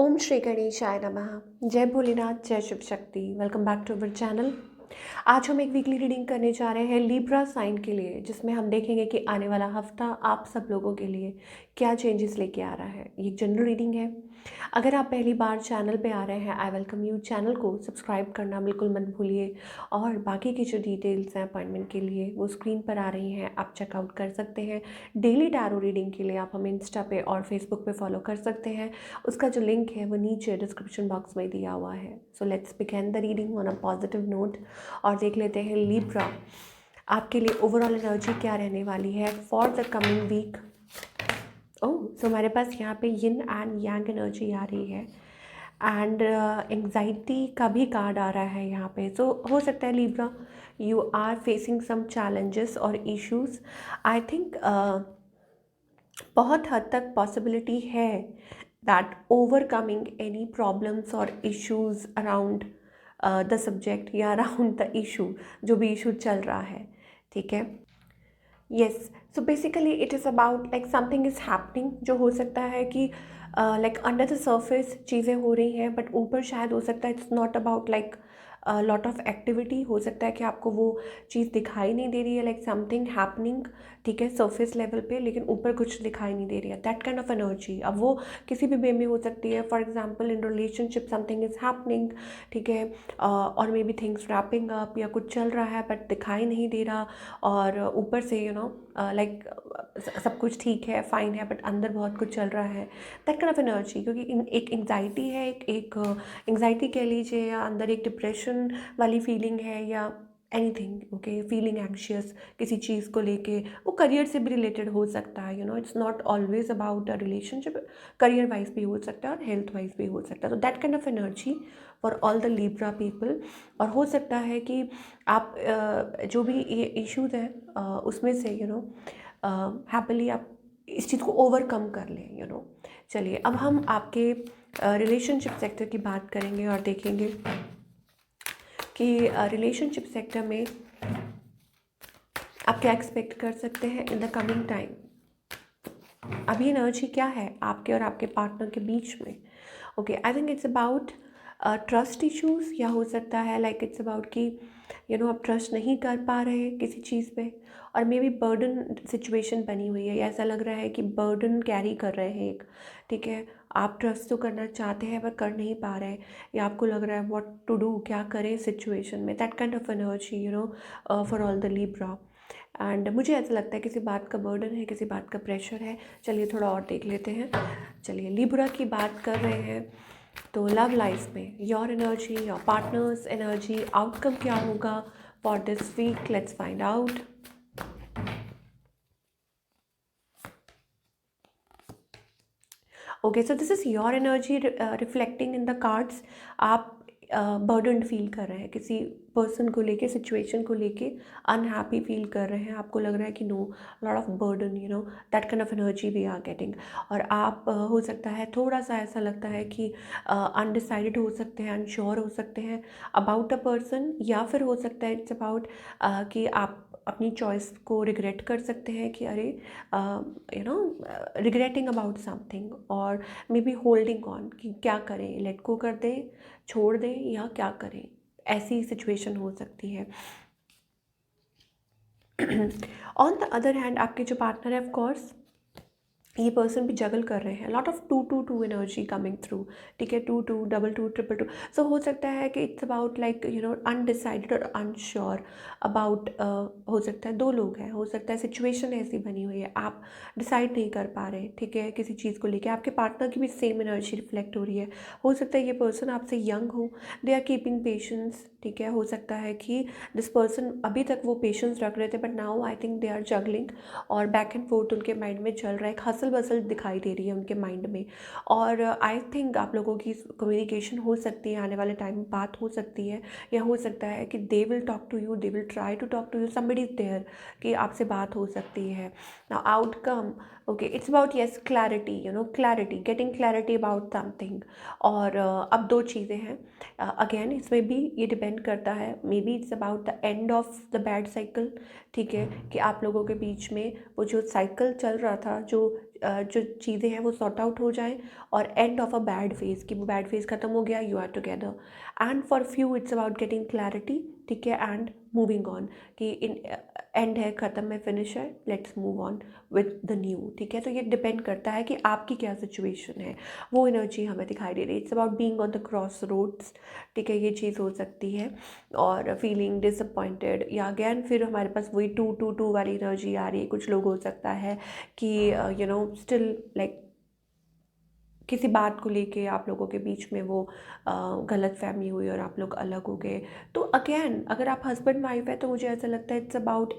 ओम श्री गणेशाय नमः। जय भोलेनाथ, जय Shiv Shakti. Welcome back to our channel. आज हम एक वीकली रीडिंग करने जा रहे हैं लिब्रा साइन के लिए, जिसमें हम देखेंगे कि आने वाला हफ्ता आप सब लोगों के लिए क्या चेंजेस लेके आ रहा है। ये एक जनरल रीडिंग है। अगर आप पहली बार चैनल पे आ रहे हैं, आई वेलकम यू। चैनल को सब्सक्राइब करना बिल्कुल मत भूलिए और बाकी की जो डिटेल्स हैं अपॉइंटमेंट के लिए वो स्क्रीन पर आ रही हैं, आप चेकआउट कर सकते हैं। डेली टैरो रीडिंग के लिए आप हमें इंस्टा पे और फेसबुक पे फॉलो कर सकते हैं। उसका जो लिंक है वो नीचे डिस्क्रिप्शन बॉक्स में दिया हुआ है। So let's begin the reading on a positive note और देख लेते हैं लिब्रा आपके लिए ओवरऑल एनर्जी क्या रहने वाली है फॉर द कमिंग वीक। ओह, सो हमारे पास यहाँ पे यिन एंड यांग एनर्जी आ रही है एंड एंग्जाइटी का भी कार्ड आ रहा है यहाँ पे। सो हो सकता है Libra you are facing some challenges और इश्यूज। आई थिंक बहुत हद तक पॉसिबिलिटी है दैट ओवरकमिंग एनी प्रॉब्लम्स और इश्यूज अराउंड द सब्जेक्ट या अराउंड द इशू, जो भी इशू चल रहा है, ठीक है। Yes, so basically it is about like something is happening, जो हो सकता है कि लाइक अंडर द सर्फेस चीज़ें हो रही हैं, बट ऊपर शायद हो सकता है it's not about like lot of activity. हो सकता है कि आपको वो चीज़ दिखाई नहीं दे रही है, लाइक समथिंग हैपनिंग, ठीक है, सरफेस लेवल पे, लेकिन ऊपर कुछ दिखाई नहीं दे रही है, दैट काइंड ऑफ एनर्जी। अब वो किसी भी वे में हो सकती है। For example in relationship something is happening, ठीक है, और maybe things wrapping up, या कुछ चल रहा है बट दिखाई नहीं दे रहा, और ऊपर से लाइक सब कुछ ठीक है, फाइन है, बट अंदर बहुत कुछ चल रहा है, दैट काइंड ऑफ एनर्जी। क्योंकि एक एंग्जाइटी है, एक एंग्जाइटी कह लीजिए, या अंदर एक डिप्रेशन वाली फीलिंग है, या एनीथिंग, ओके, फीलिंग एंग्शियस किसी चीज़ को लेके। वो करियर से भी रिलेटेड हो सकता है, it's not always about a relationship, career wise भी हो सकता है और हेल्थ वाइज भी हो सकता है। तो that kind of energy for all the Libra people. और हो सकता है कि आप जो भी ये इश्यूज हैं उसमें से हैप्पीली आप इस चीज़ को ओवरकम कर लें। चलिए, अब हम आपके रिलेशनशिप सेक्टर की बात करेंगे और देखेंगे कि रिलेशनशिप सेक्टर में आप क्या एक्सपेक्ट कर सकते हैं इन द कमिंग टाइम। अभी एनर्जी क्या है आपके और आपके पार्टनर के बीच में। Okay, I think it's about trust issues, या हो सकता है लाइक इट्स अबाउट कि आप ट्रस्ट नहीं कर पा रहे हैं किसी चीज़ पे, और मे बी बर्डन सिचुएशन बनी हुई है, या ऐसा लग रहा है कि बर्डन कैरी कर रहे हैं एक, ठीक है। आप ट्रस्ट तो करना चाहते हैं पर कर नहीं पा रहे, या आपको लग रहा है व्हाट टू डू, क्या करें सिचुएशन में, that kind of energy for all the Libra. And मुझे ऐसा लगता है किसी बात का बर्डन है, किसी बात का प्रेशर है। चलिए थोड़ा और देख लेते हैं। चलिए, लिब्रा की बात कर रहे हैं तो लव लाइफ में your energy, your partner's energy, outcome क्या होगा for this week, let's find out. Okay, so this is your energy reflecting in the cards. आप बर्डन फील कर रहे हैं किसी पर्सन को लेके, सिचुएशन को लेके अनहैप्पी फील कर रहे हैं, आपको लग रहा है कि no, lot of burden, that kind of energy we are getting. और आप हो सकता है थोड़ा सा ऐसा लगता है कि अनडिसाइडेड हो सकते हैं, अनश्योर हो सकते हैं अबाउट अ पर्सन, या फिर हो सकता है इट्स अबाउट कि आप अपनी चॉइस को रिग्रेट कर सकते हैं कि अरे रिग्रेटिंग अबाउट समथिंग, और मे बी होल्डिंग ऑन कि क्या करें, लेट गो कर दें, छोड़ दें, या क्या करें, ऐसी सिचुएशन हो सकती है। ऑन द अदर हैंड आपके जो पार्टनर है, ऑफ कोर्स ये पर्सन भी जगल कर रहे हैं, lot of 2-2-2 energy coming through, ठीक है, 2-2, डबल 2, ट्रिपल 2। सो हो सकता है कि इट्स अबाउट लाइक अनडिसाइडेड और अनश्योर अबाउट, हो सकता है दो लोग हैं, हो सकता है सिचुएशन ऐसी बनी हुई है, आप डिसाइड नहीं कर पा रहे, ठीक है, किसी चीज़ को लेके। आपके पार्टनर की भी सेम एनर्जी रिफ्लेक्ट हो रही है। हो सकता है ये पर्सन आपसे यंग हो, दे आर कीपिंग पेशेंस, ठीक है। हो सकता है कि दिस पर्सन अभी तक वो पेशेंस रख रहे थे, but now I think they are juggling, और बैक एंड फोर्थ उनके माइंड में चल रहा है, एक हसल बसल दिखाई दे रही है उनके माइंड में। और आई थिंक आप लोगों की कम्युनिकेशन हो सकती है, आने वाले टाइम में बात हो सकती है, या हो सकता है कि they will talk to you, they will try to talk to you, somebody is there, कि आपसे बात हो सकती है। Now outcome, okay, it's about yes clarity, clarity, getting clarity about something. और अब दो चीज़ें हैं, अगेन इसमें भी ये डिपेंड करता है, maybe it's about the end of the bad cycle. ठीक है, कि आप लोगों के बीच में वो जो साइकिल चल रहा था, जो चीज़ें हैं वो सॉर्ट आउट हो जाएं, और end of a bad phase, कि वो बैड फेज ख़त्म हो गया, you are together. And for few it's about getting clarity, ठीक है, एंड मूविंग ऑन, कि इन एंड है, ख़त्म है, फिनिश है, let's move on with the new. ठीक है, तो ये डिपेंड करता है कि आपकी क्या सिचुएशन है, वो एनर्जी हमें दिखाई दे रही है। It's about being on the crossroads. ठीक है, ये चीज़ हो सकती है, और फीलिंग डिसअपॉइंटेड, या अगैन फिर हमारे पास वही टू टू टू वाली एनर्जी आ रही है। कुछ लोग हो सकता है कि स्टिल लाइक किसी बात को लेके आप लोगों के बीच में वो गलत फहमी हुई और आप लोग अलग हो गए। तो अगेन अगर आप हस्बैंड वाइफ है तो मुझे ऐसा लगता है इट्स अबाउट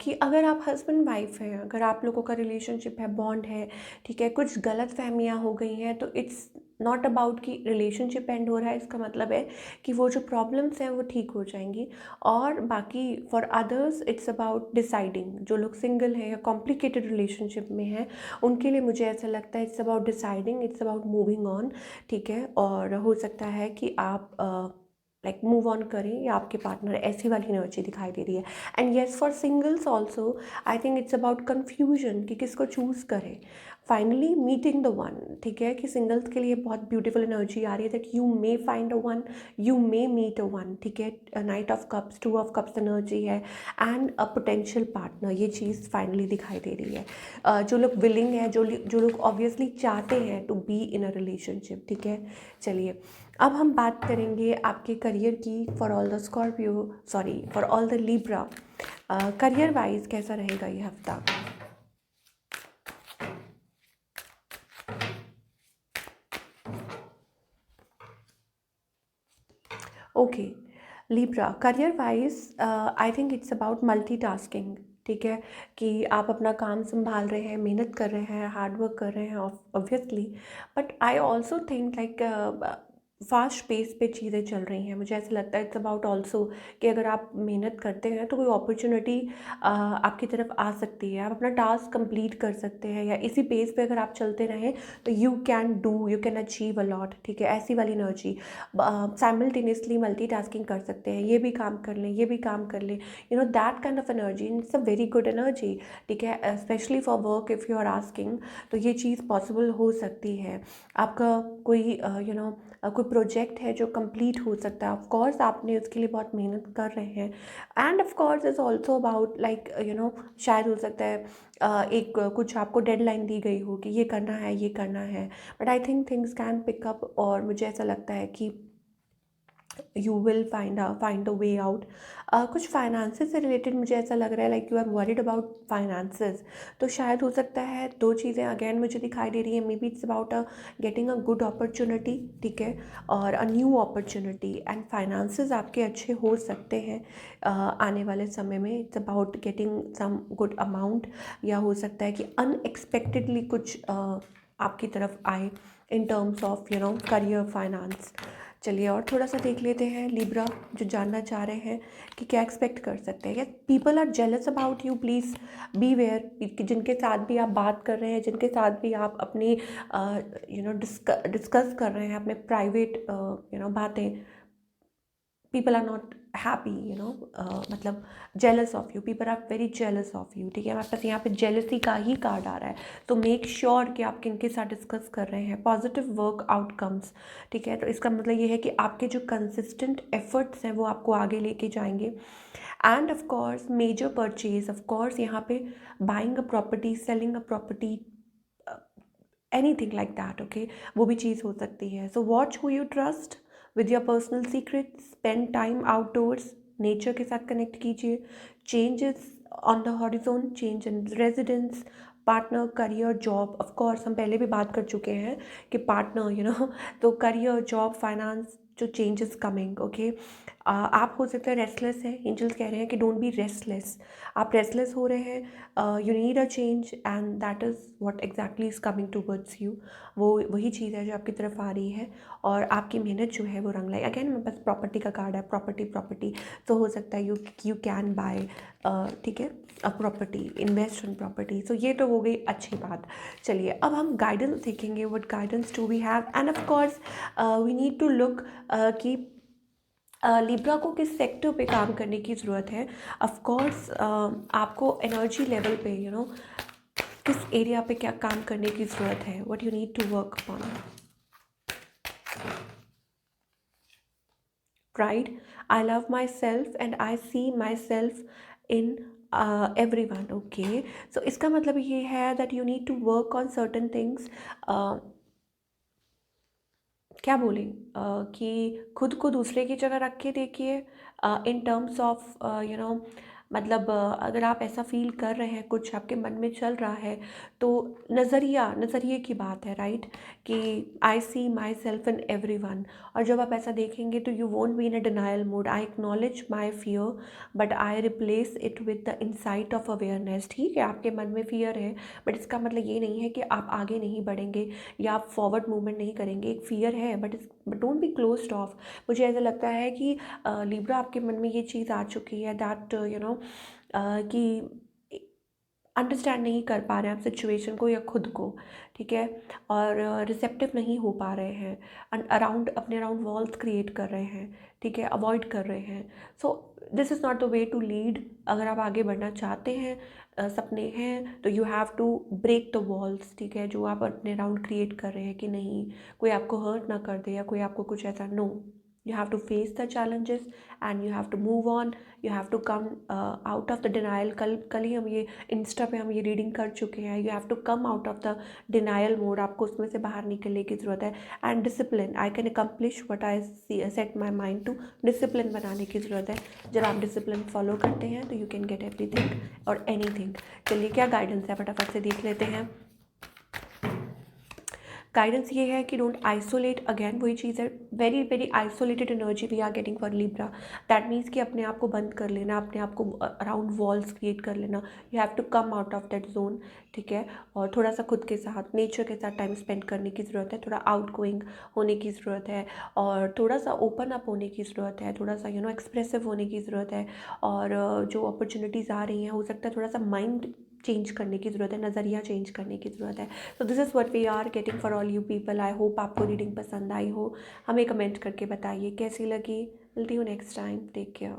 कि अगर आप हस्बैंड वाइफ हैं, अगर आप लोगों का रिलेशनशिप है, बॉन्ड है, ठीक है, कुछ गलत फहमियाँ हो गई हैं, तो इट्स नॉट अबाउट कि रिलेशनशिप एंड हो रहा है। इसका मतलब है कि वो जो प्रॉब्लम्स हैं वो ठीक हो जाएंगी। और बाकी for others it's about deciding, जो लोग सिंगल हैं या कॉम्प्लिकेटेड रिलेशनशिप में हैं, उनके लिए मुझे ऐसा लगता है it's about deciding, it's about moving on. ठीक है, और हो सकता है कि आप लाइक मूव ऑन करें, या आपके पार्टनर, ऐसी वाली एनर्जी दिखाई दे रही है। And yes for singles also I think it's about confusion, कि किसको चूज़ करें, फाइनली मीटिंग द वन। ठीक है, कि सिंगल्स के लिए बहुत ब्यूटीफुल एनर्जी आ रही है that you may find a one, you may meet a one. ठीक है, knight of cups, two of cups energy है, एंड अ पोटेंशियल पार्टनर, ये चीज़ फाइनली दिखाई दे रही है। जो लोग विलिंग है, जो लोग ऑब्वियसली चाहते हैं to be in a relationship. ठीक है, चलिए अब हम बात करेंगे आपके करियर की, for all the Scorpio, sorry for all the Libra. Career wise कैसा रहेगा ये हफ्ता? Okay, Libra career wise I think it's about multitasking. ठीक है, कि आप अपना काम संभाल रहे हैं, मेहनत कर रहे हैं, हार्ड वर्क कर रहे हैं obviously, but I also think like fast pace पे चीज़ें चल रही हैं। मुझे ऐसा लगता है इट्स अबाउट ऑल्सो कि अगर आप मेहनत करते हैं तो कोई अपॉर्चुनिटी आपकी तरफ आ सकती है, आप अपना टास्क कंप्लीट कर सकते हैं, या इसी पेस पे अगर आप चलते रहें तो you can achieve a lot. ठीक है, ऐसी वाली एनर्जी, साइमल्टेनियसली मल्टीटास्किंग कर सकते हैं, ये भी काम कर लें, ये भी काम कर लें, that kind of energy, it's a very good energy. ठीक है, specially for work if you are asking, तो ये चीज़ पॉसिबल हो सकती है। आपका कोई कोई प्रोजेक्ट है जो कंप्लीट हो सकता है, ऑफ कोर्स आपने उसके लिए बहुत मेहनत कर रहे हैं, and of course is also about like शायद हो सकता है एक कुछ आपको डेडलाइन दी गई हो कि ये करना है, ये करना है, but I think things can pick up, और मुझे ऐसा लगता है कि you will find a way out. कुछ फाइनेंसेस से रिलेटेड मुझे ऐसा लग रहा है like you are worried about finances, तो शायद हो सकता है दो चीज़ें अगेन मुझे दिखाई दे रही है, maybe it's about getting a good opportunity. ठीक है, और a new opportunity, and finances आपके अच्छे हो सकते हैं आने वाले समय में। It's about getting some good amount, या हो सकता है कि अनएक्सपेक्टेडली कुछ आपकी तरफ आए in terms of career finance. चलिए और थोड़ा सा देख लेते हैं लिब्रा, जो जानना चाह रहे हैं कि क्या एक्सपेक्ट कर सकते हैं। या people are jealous about you, please be aware, कि जिनके साथ भी आप बात कर रहे हैं, जिनके साथ भी आप अपनी डिस्कस कर रहे हैं अपने प्राइवेट बातें, पीपल आर नॉट हैप्पी, मतलब jealous of you, people are very jealous of you. ठीक है, हमारे पास यहाँ पे जेलसी का ही कार्ड आ रहा है, तो मेक श्योर कि आप किनके साथ डिस्कस कर रहे हैं। पॉजिटिव वर्क आउटकम्स, ठीक है, तो इसका मतलब ये है कि आपके जो कंसिस्टेंट एफर्ट्स हैं वो आपको आगे लेके जाएंगे। And of course major purchase, of course यहाँ पे buying a property, selling a property, anything like that. Okay, वो भी चीज़ हो सकती है। So watch who you trust with your personal secret, spend time outdoors, nature के साथ कनेक्ट कीजिए। Changes on the horizon, change in residence, partner, career, job, of course हम पहले भी बात कर चुके हैं कि पार्टनर तो करियर, जॉब, फाइनेंस, जो चेंजेस कमिंग। ओके, आप हो सकता है रेस्टलेस है, एंजल्स कह रहे हैं कि डोंट बी रेस्टलेस। आप रेस्टलेस हो रहे हैं, you need a change and that is what exactly is coming towards you. वो वही चीज़ है जो आपकी तरफ आ रही है और आपकी मेहनत जो है वो रंग लाई। अगेन मेरे पास प्रॉपर्टी का कार्ड है, प्रॉपर्टी प्रॉपर्टी तो हो सकता है यू कैन बाय, ठीक है, a property, invest in property. So ये तो हो गई अच्छी बात। चलिए अब हम गाइडेंस देखेंगे, what guidance do we have and of course we need to look कि लिब्रा को किस सेक्टर पे काम करने की ज़रूरत है। ऑफ कोर्स आपको एनर्जी लेवल पे किस एरिया पे क्या काम करने की ज़रूरत है, what you need to work upon. Pride, I love myself and I see myself in everyone. Okay, so इसका मतलब ये है that you need to work on certain things. क्या बोलें, कि खुद को दूसरे की जगह रख के देखिए, इन टर्म्स ऑफ मतलब अगर आप ऐसा फील कर रहे हैं, कुछ आपके मन में चल रहा है, तो नज़रिए की बात है, राइट, कि I see myself in every one. और जब आप ऐसा देखेंगे तो you won't be in a denial mode. I acknowledge my fear but I replace it with the insight of awareness. ठीक है, आपके मन में फियर है बट इसका मतलब ये नहीं है कि आप आगे नहीं बढ़ेंगे या आप फॉरवर्ड मूवमेंट नहीं करेंगे। एक फियर है but don't be closed of. मुझे ऐसा लगता है कि लिब्रा आपके मन में ये चीज़ आ चुकी है दैट कि अंडरस्टैंड नहीं कर पा रहे हैं आप सिचुएशन को या खुद को, ठीक है, और रिसेप्टिव नहीं हो पा रहे हैं, अपने अराउंड वॉल्स क्रिएट कर रहे हैं, ठीक है, अवॉइड कर रहे हैं। So this is not the way to lead. अगर आप आगे बढ़ना चाहते हैं, सपने हैं, तो you have to break the walls, ठीक है, जो आप अपने अराउंड क्रिएट कर रहे हैं कि नहीं कोई आपको हर्ट ना कर दे या कोई आपको कुछ ऐसा। No, you have to face the challenges and you have to move on. You have to come out of the denial. कल ही हम ये इंस्टा पे हम ये रीडिंग कर चुके हैं। You have to come out of the denial mode. आपको उसमें से बाहर निकलने की ज़रूरत है। And discipline, I can accomplish what I set my mind to. Discipline बनाने की ज़रूरत है। जब आप डिसिप्लिन फॉलो करते हैं तो you can get everything और anything. चलिए क्या गाइडेंस है फटाफट से देख लेते हैं। गाइडेंस ये है कि डोंट आइसोलेट। अगेन वही चीज़ है, very very isolated energy we are getting for Libra. That means कि अपने आप को बंद कर लेना, अपने आप को अराउंड वॉल्स क्रिएट कर लेना। You have to come out of that zone, ठीक है, और थोड़ा सा खुद के साथ, नेचर के साथ टाइम स्पेंड करने की ज़रूरत है। थोड़ा आउट गोइंग होने की ज़रूरत है और थोड़ा सा ओपन अप होने की ज़रूरत है, थोड़ा सा एक्सप्रेसिव होने की ज़रूरत है। और जो अपॉर्चुनिटीज़ आ रही हैं, हो सकता है थोड़ा सा माइंड चेंज करने की ज़रूरत है, नज़रिया चेंज करने की ज़रूरत है। So this is what we are getting for all you people. I hope आपको रीडिंग पसंद आई हो। हमें कमेंट करके बताइए कैसी लगी। मिलती हूँ नेक्स्ट टाइम। Take care.